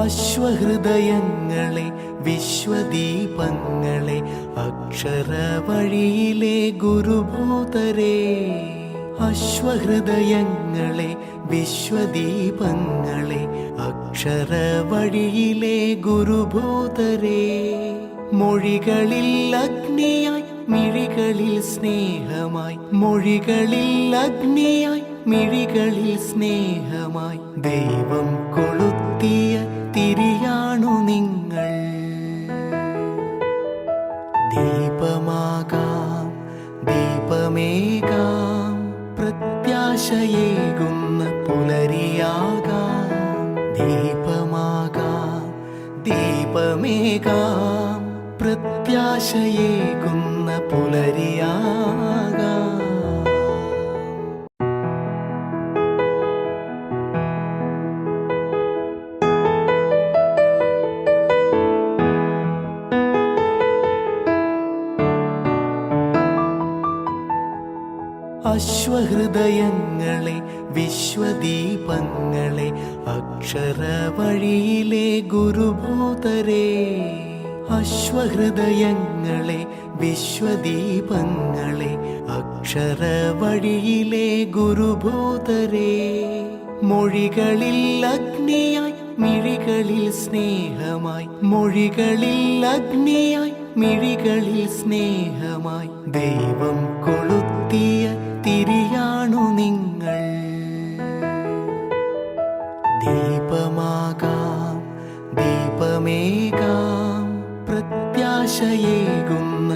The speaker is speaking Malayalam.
അശ്വഹൃദയങ്ങളെ വിശ്വദീപങ്ങളെ അക്ഷരവഴിയിലെ ഗുരുഭൂതരേ. അശ്വഹൃദയങ്ങളെ വിശ്വദീപങ്ങളെ അക്ഷരവഴിയിലെ ഗുരുഭൂതരേ. മൊഴികളിൽ അഗ്നിയായി മിഴികളിൽ സ്നേഹമായി, മൊഴികളിൽ അഗ്നിയായി മിഴികളിൽ സ്നേഹമായി ദൈവം കൊളുത്തിയ തിരിയാണു നിങ്ങൾ. ദീപമാകാം ദീപമേകാം പ്രത്യാശയേകുന്ന പുലരിയാകാം. ദീപമാകാം ദീപമേകാം പ്രത്യാശയേകുന്ന പുലരിയാകാം. അശ്വഹൃദയങ്ങളെ വിശ്വദീപങ്ങളെ അക്ഷരവഴിയിലെ ഗുരുഭൂതരേ. അശ്വഹൃദയങ്ങളെ വിശ്വദീപങ്ങളെ അക്ഷരവഴിയിലെ ഗുരുഭൂതരേ. മൊഴികളിൽ അഗ്നിയായി മിഴികളിൽ സ്നേഹമായി, മൊഴികളിൽ അഗ്നിയായി മിഴികളിൽ സ്നേഹമായി ദൈവം കൊളുത്തിയ തിരിയാണു നിങ്ങൾ. ദീപമാകാം ദീപമേകാം പ്രത്യാശയേകുന്ന